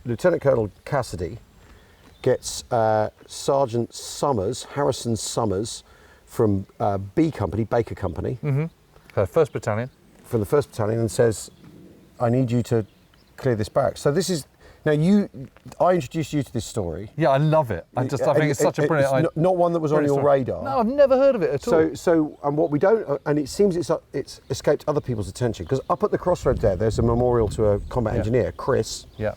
Lieutenant Colonel Cassidy gets Sergeant Summers, Harrison Summers, from B Company, Baker Company. First Battalion. From the 1st Battalion, and says, I need you to clear this barracks. So this is, now I introduced you to this story. Yeah, I love it. I think it's such a brilliant idea. Not one that was on your radar. No, I've never heard of it at all. So, and what we don't, and it seems it's escaped other people's attention, because up at the crossroads there's a memorial to a combat engineer, Chris. Yeah.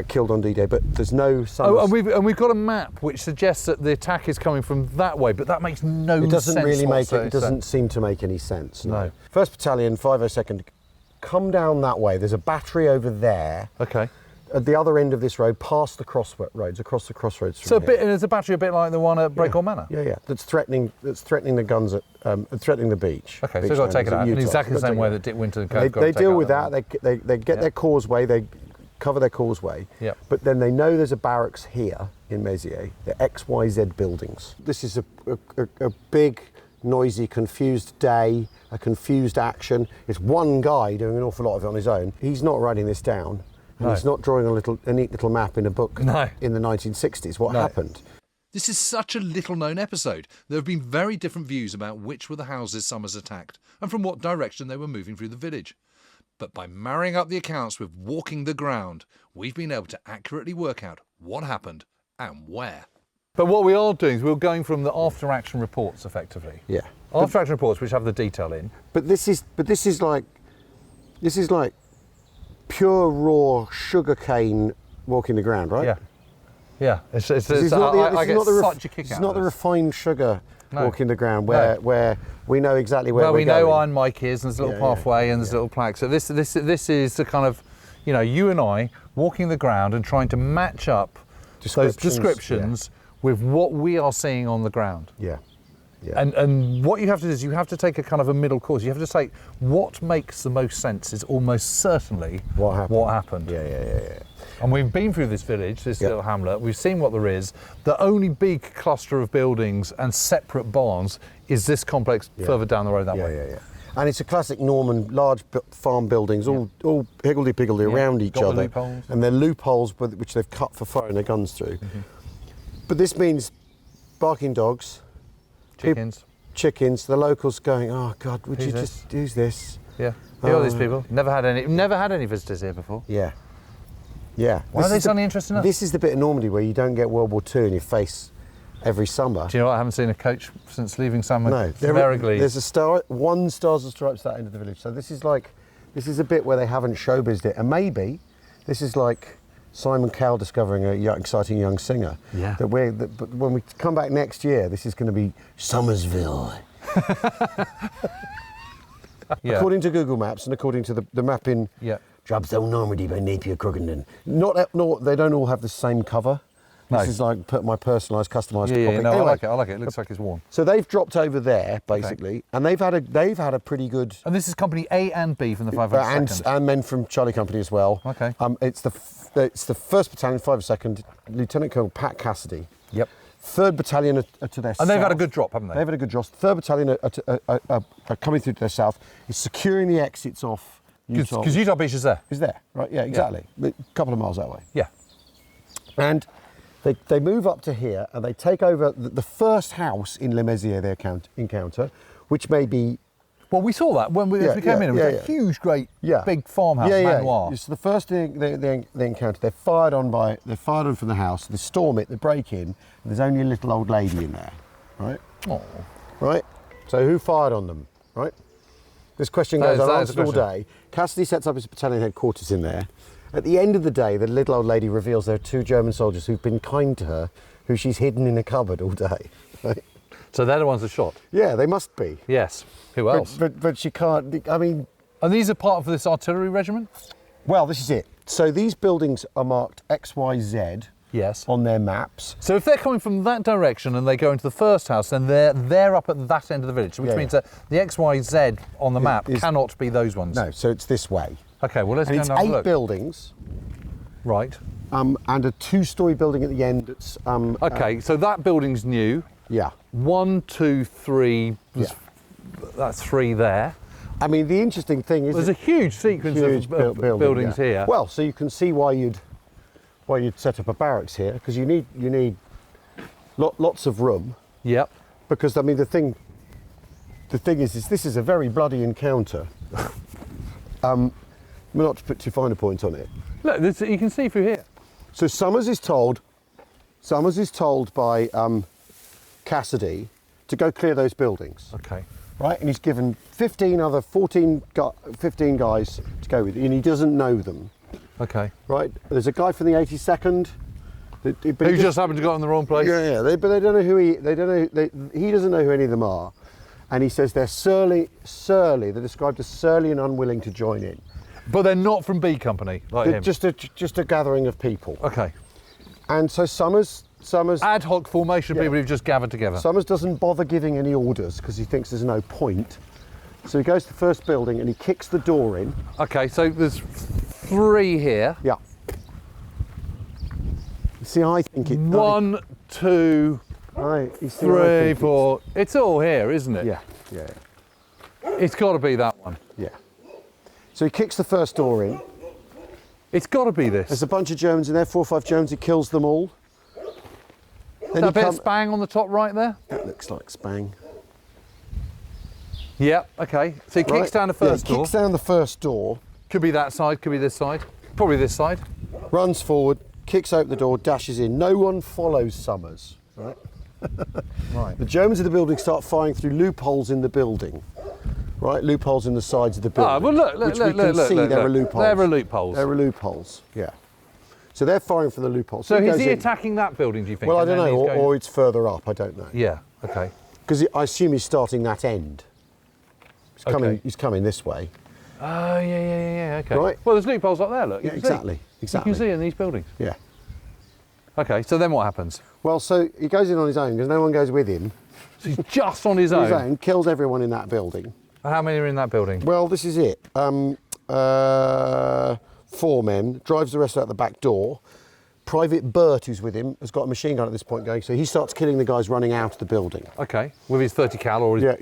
Killed on D-Day, but there's no Summers. Oh, and we've got a map which suggests that the attack is coming from that way, but that makes no sense. It doesn't really make it. It doesn't seem to make any sense. No. 1st Battalion, 502nd, come down that way. There's a battery over there. Okay. At the other end of this road, past the crossroads, across the crossroads. So there's a battery a bit like the one at Breakhorn Manor. Yeah. That's threatening the guns at threatening the beach. Okay, beach so they've got to take it out in exactly the same way that that Dick Winter and Co. They deal with that. They get their causeway. They cover their causeway. Yep. But then they know there's a barracks here in Mésières. The XYZ buildings. This is a big, noisy, confused day. A confused action. It's one guy doing an awful lot of it on his own. He's not writing this down. And he's not drawing a neat little map in a book in the 1960s. What happened? This is such a little-known episode. There have been very different views about which were the houses Summers attacked and from what direction they were moving through the village. But by marrying up the accounts with walking the ground, we've been able to accurately work out what happened and where. But what we are doing is we're going from the after-action reports, effectively. Yeah. After-action reports, which have the detail in. But this is like pure raw sugarcane walking the ground, right? Yeah. Yeah. I get such a kick out of It's not the this. refined sugar walking the ground where we know exactly where we're going. Well, we know Iron Mike is, and there's a little pathway and there's a little plaque. So this is the kind of, you and I walking the ground and trying to match up those descriptions with what we are seeing on the ground. Yeah. Yeah. And what you have to do is you have to take a kind of a middle course. You have to take what makes the most sense is almost certainly what happened. Yeah. And we've been through this village, this little hamlet. We've seen what there is. The only big cluster of buildings and separate barns is this complex further down the road that way. Yeah. And it's a classic Norman, large farm buildings, all higgledy-piggledy around each other. Loopholes. And they're loopholes which they've cut for firing their guns through. Mm-hmm. But this means barking dogs, chickens, the locals going, oh God, would you just use this? Yeah. Who are these people? Never had any visitors here before. Yeah. Why are they suddenly interested in us? This is the bit of Normandy where you don't get World War II in your face every summer. Do you know what? I haven't seen a coach since leaving Summer. No. There's one Stars and Stripes at that end of the village. So this is a bit where they haven't showbizzed it. And maybe this is like Simon Cowell discovering a exciting young singer. Yeah. But when we come back next year, this is going to be Somersville. According to Google Maps and according to the map in Drabstone, Normandy by Napier Crookenden. They don't all have the same cover. This is like my personalised, customised copy. No, anyway, I like it. It looks like it's worn. So they've dropped over there basically, and they've had a pretty good. And this is Company A and B from the 502nd. And men from Charlie Company as well. Okay. It's the 1st Battalion, 502nd, Lieutenant Colonel Pat Cassidy. Yep. 3rd Battalion are to their south. And they've had a good drop, haven't they? They've had a good drop. 3rd Battalion are coming through to their south. Is securing the exits off Utah. Because Utah Beach is there. Is there, right? Yeah, exactly. A couple of miles that way. Yeah. And they move up to here and they take over the first house in Les Mésières they encounter, which may be... Well, we saw that when we came in. It was a huge, great, big farmhouse, manoir. So the first thing they encounter, they're fired on from the house, they storm it, they break in, and there's only a little old lady in there, right? Oh. Right? So who fired on them, right? This question goes unanswered all day. Cassidy sets up his battalion headquarters in there. At the end of the day, the little old lady reveals there are 2 German soldiers who've been kind to her, who she's hidden in a cupboard all day. Right? So they're the ones that shot? Yeah, they must be. Yes. Who else? But she can't, I mean... And these are part of this artillery regiment? Well, this is it. So these buildings are marked XYZ on their maps. So if they're coming from that direction and they go into the first house, then they're up at that end of the village, which means that the XYZ on the map cannot be those ones. No, so it's this way. Okay, well, let's go and have a look. It's 8 buildings. Right. And a 2-storey building at the end that's... okay, so that building's new. Yeah. 1, 2, 3, that's 3 there. I mean, the interesting thing is... There's a huge sequence of buildings here. Well, so you can see why you'd why you'd set up a barracks here, because you need lots of room. Yep. Because I mean the thing is this is a very bloody encounter. Not to put too fine a point on it. Look, you can see through here. So Summers is told by Cassidy to go clear those buildings. Okay. Right, and he's given 15 guys to go with, and he doesn't know them. Okay. Right, there's a guy from the 82nd. Who just happened to go in the wrong place. Yeah, but they don't know who he doesn't know who any of them are, and he says they're surly. They're described as surly and unwilling to join in. But they're not from B Company, like him. Just a gathering of people. Okay. And so Summers ad hoc formation of people who've just gathered together. Summers doesn't bother giving any orders because he thinks there's no point. So he goes to the first building and he kicks the door in. Okay, so there's 3 here. Yeah. See, I think it. 1, 2, 3, 4. It's all here, isn't it? Yeah. It's got to be that one. Yeah. So he kicks the first door in. It's got to be this. There's a bunch of Germans in there, 4 or 5 Germans. He kills them all. Then that bit of Spang on the top right there? That looks like Spang. Yeah, okay. So he kicks down the first door. Kicks down the first door. Could be that side, could be this side. Probably this side. Runs forward, kicks open the door, dashes in. No one follows Summers. Right. Right. The Germans in the building start firing through loopholes in the building. Right, loopholes in the sides of the building. Ah, well look, There are loopholes. There are loopholes. There are loopholes, yeah. So they're firing from the loopholes. So is he attacking that building, do you think? Well, I don't know, or it's further up, I don't know. Yeah, okay. Because I assume he's starting that end. He's coming this way. Oh, yeah, okay. Right. Well, there's loopholes up there, look. Yeah, exactly. You can see in these buildings. Yeah. Okay, so then what happens? Well, so he goes in on his own because no one goes with him. So he's just on his own? Kills everyone in that building. How many are in that building? Well, this is it. 4 men, drives the rest out the back door. Private Burt, who's with him, has got a machine gun at this point going, so he starts killing the guys running out of the building. Okay, with his 30 cal or his BAR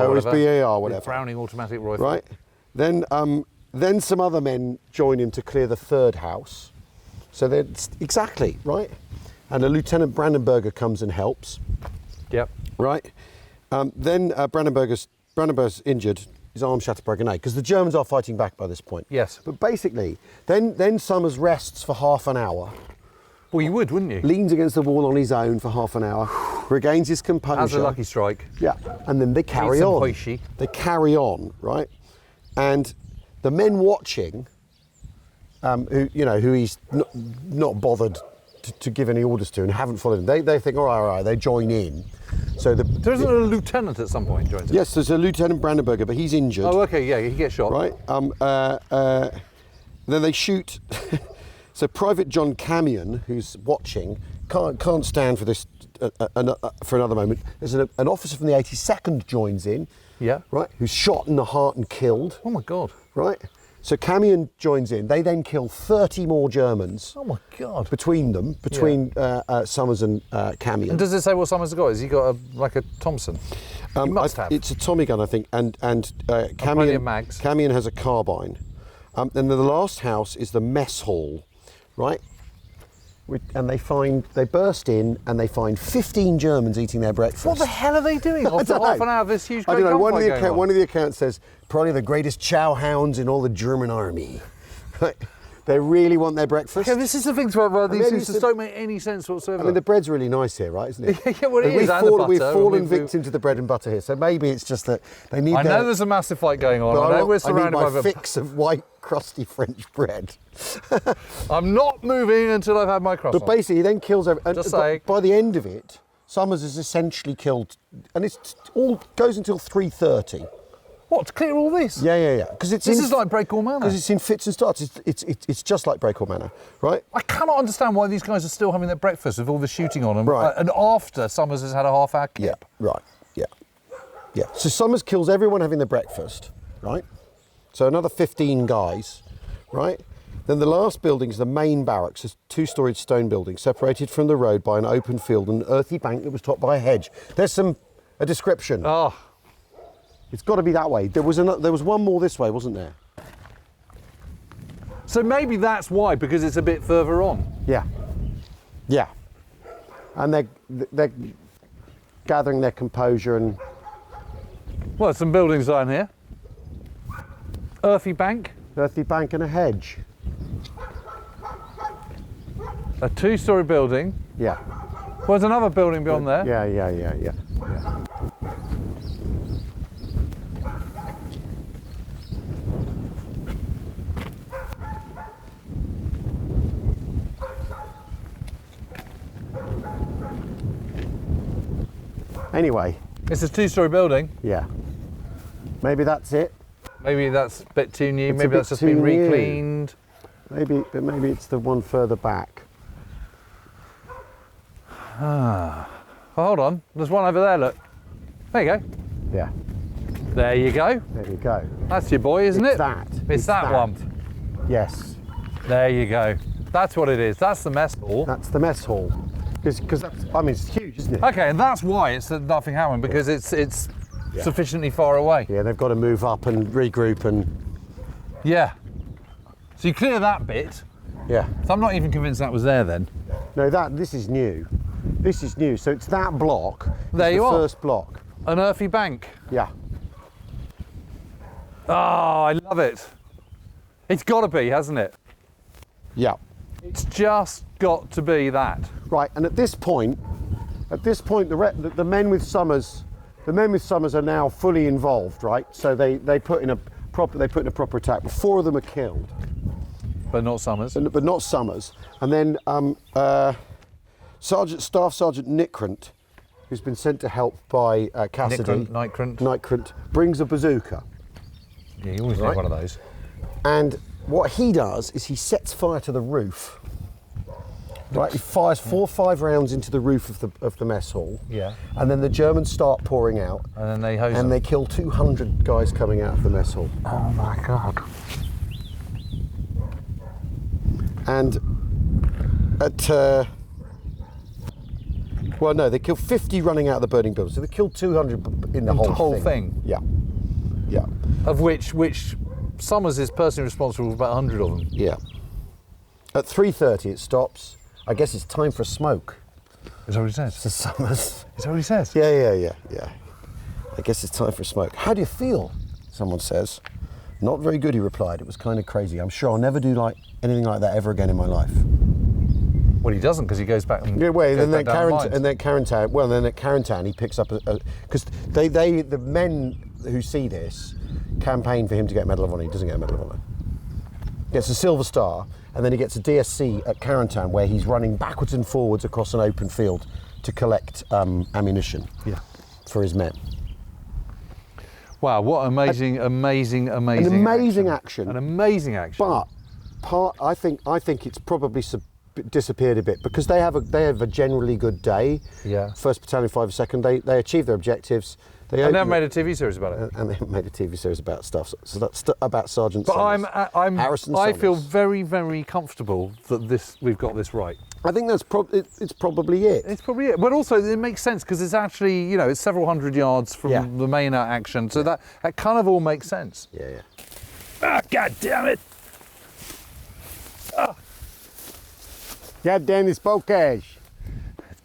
or his BAR, whatever. His Browning automatic rifle. Right. Then some other men join him to clear the third house. So they're exactly right. And a Lieutenant Brandenberger comes and helps. Yep. Right. Then Brandenberger's injured. His arm shattered by a grenade because the Germans are fighting back by this point. Yes. But basically, then Summers rests for half an hour. Well, you would, wouldn't you? Leans against the wall on his own for half an hour, regains his composure. Has a lucky strike. Yeah, and then they carry on. Hoishi. They carry on, right? And the men watching, who he's not bothered to give any orders to and haven't followed him, they think, all right, they join in. So there isn't a lieutenant at some point joins him? Yes, there's a Lieutenant Brandenberger, but he's injured. Oh, okay, yeah, he gets shot. Right. Then they shoot. So Private John Camion, who's watching, can't stand for this for another moment. There's an officer from the 82nd joins in. Yeah. Right. Who's shot in the heart and killed. Oh my God. Right. So Camion joins in. They then kill 30 more Germans. Oh my God. Between Summers and Camion. And does it say what Summers has got? Has he got a Thompson? He must have. It's a Tommy gun, I think. And Camion has a carbine. And then the last house is the mess hall. Right, and they burst in and they find 15 Germans eating their breakfast. What the hell are they doing after half an hour of this huge great gunfight going on? One of the accounts says, probably the greatest chow hounds in all the German army. Right. They really want their breakfast. Yeah, this is the thing about these things that don't make any sense whatsoever. I mean, the bread's really nice here, right, isn't it? Yeah, well, it is, We've fallen victim to the bread and butter here, so maybe it's just that they need. I know there's a massive fight going on. I know we're surrounded by my fix of white, crusty French bread. I'm not moving until I've had my croissant. But basically, he then kills everyone. Just saying. By the end of it, Summers is essentially killed, and it's all goes until 3:30. What, to clear all this? Yeah. Because this is like Breakwall Manor. Because it's in fits and starts. It's just like Breakwall Manor, right? I cannot understand why these guys are still having their breakfast with all the shooting on them. Right. And after Summers has had a half-hour kip. Yeah. Right. Yeah. So Summers kills everyone having their breakfast, right? So another 15 guys, right? Then the last building is the main barracks, a 2-storied stone building separated from the road by an open field and an earthy bank that was topped by a hedge. There's a description. Oh. It's got to be that way. There was one more this way, wasn't there? So maybe that's why, because it's a bit further on. Yeah. Yeah. And they're gathering their composure and... Well, some buildings down here. Earthy bank. Earthy bank and a hedge. A 2-storey building. Yeah. Well, there's another building beyond there. Yeah. Anyway. It's a 2-storey building. Yeah. Maybe that's it. Maybe that's a bit too new. It's maybe that's just been re-cleaned. Maybe it's the one further back. Ah. Well, hold on. There's one over there, look. There you go. Yeah. There you go. There you go. That's your boy, isn't it? It's that one. Yes. There you go. That's what it is. That's the mess hall. That's the mess hall. Because I mean, it's huge, isn't it? Okay, and that's why it's nothing happened, because it's sufficiently far away. Yeah, they've got to move up and regroup and... Yeah. So you clear that bit. Yeah. So I'm not even convinced that was there then. No, this is new. This is new. So it's that block. There you are. The first block. An earthy bank. Yeah. Oh, I love it. It's got to be, hasn't it? Yeah. It's just got to be that. Right, and at this point, the men with Summers, are now fully involved, right? So they put in a proper attack. But 4 of them are killed. But not Summers. But not Summers. And then Staff Sergeant Nickrent, who's been sent to help by Cassidy. Nickrent brings a bazooka. Yeah, you always need one of those. And what he does is he sets fire to the roof. Right, he fires 4 or 5 rounds into the roof of the mess hall. Yeah. And then the Germans start pouring out. And then they hose them. And they kill 200 guys coming out of the mess hall. Oh my God. And well, no, they kill 50 running out of the burning building. So they killed 200 in the whole thing. Yeah. Yeah. Of which Summers is personally responsible for about 100 of them. Yeah. At 3:30 it stops. I guess it's time for a smoke. Is that what he says? It's the Summers. Is that what he says? Yeah. I guess it's time for a smoke. How do you feel? Someone says. Not very good, he replied. It was kind of crazy. I'm sure I'll never do anything like that ever again in my life. Well, he doesn't, because he goes back and then at Carentan he picks up because the men who see this campaign for him to get Medal of Honor. He doesn't get a Medal of Honor. He gets a Silver Star, and then he gets a DSC at Carentan, where he's running backwards and forwards across an open field to collect ammunition for his men. Wow, what amazing An amazing action. An amazing action. But I think it's probably disappeared a bit because they have a generally good day. Yeah. 1st Battalion, 5 2nd, they achieve their objectives. They never made a TV series about it. And they haven't made a TV series about stuff. So that's about Sergeant Summers. But Harrison I Summers. feel very, very comfortable that we've got this right. I think it's probably it. It's probably it. But also it makes sense because it's actually, it's several hundred yards from the main action. So that kind of all makes sense. Yeah. Ah, God damn it. Ah. God damn this bocage.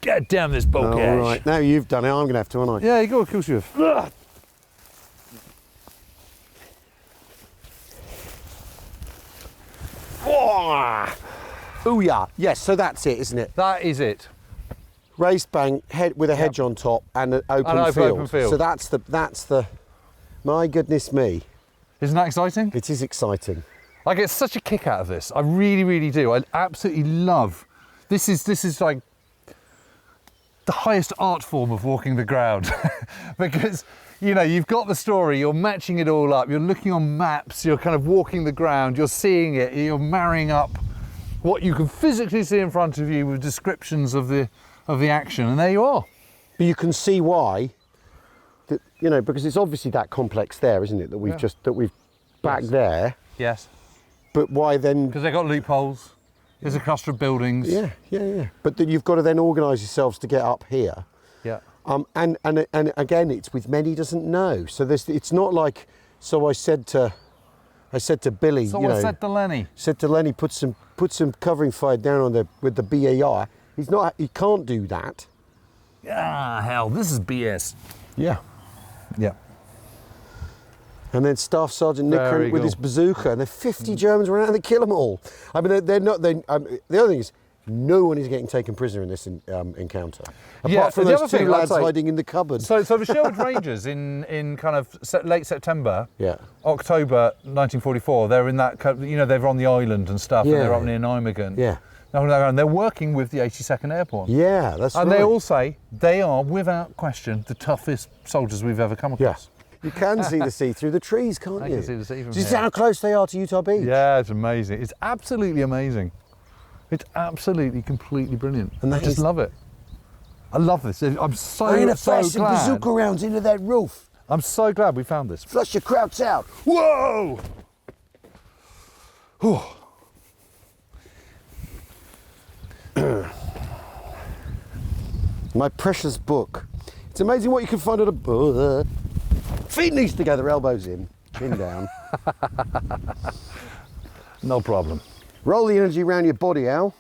God damn this bocage. All right, now you've done it, I'm going to have to, aren't I? Yeah, you got to, of course you have. Oh yeah, yes, so that's it, isn't it? That is it. Raised bank, with a hedge on top and an open field. So that's the, my goodness me. Isn't that exciting? It is exciting. I get such a kick out of this. I really, really do. I absolutely love. This is like the highest art form of walking the ground because you've got the story, you're matching it all up, you're looking on maps, you're kind of walking the ground, you're seeing it, you're marrying up what you can physically see in front of you with descriptions of the action, and there you are. But you can see why because it's obviously that complex there, isn't it, that we've back there. Yes. But why then? Because they've got loopholes. There's a cluster of buildings. Yeah. But then you've got to then organise yourselves to get up here. Yeah. And again, it's with men he doesn't know. So it's not like. So I said to I said to Billy, So you what know, said to Lenny? said to Lenny, put some covering fire down on with the BAR. He can't do that. Ah, hell, this is BS. Yeah. Yeah. And then Staff Sergeant Nicker with his bazooka, and the 50 Germans ran out and they kill them all. I mean, they're not. The other thing is, no one is getting taken prisoner in this encounter, apart from those two lads hiding in the cupboard. So the Sherwood Rangers in kind of late September, October 1944, they're in that, you know, they're on the island and stuff, and they're up near Nijmegen. Yeah. And they're working with the 82nd Airborne. Yeah, that's right. And they all say they are, without question, the toughest soldiers we've ever come across. You can see the sea through the trees, can't you? I can see the sea from Do you here. see how close they are to Utah Beach? Yeah, it's amazing. It's absolutely amazing. It's absolutely, completely brilliant. And I just love it. I love this. I'm so glad. Some bazooka rounds into that roof. I'm so glad we found this. Flush your krauts out. Whoa! My precious book. It's amazing what you can find at a book. Feet knees together, elbows in, chin down. No problem. Roll the energy around your body, Al.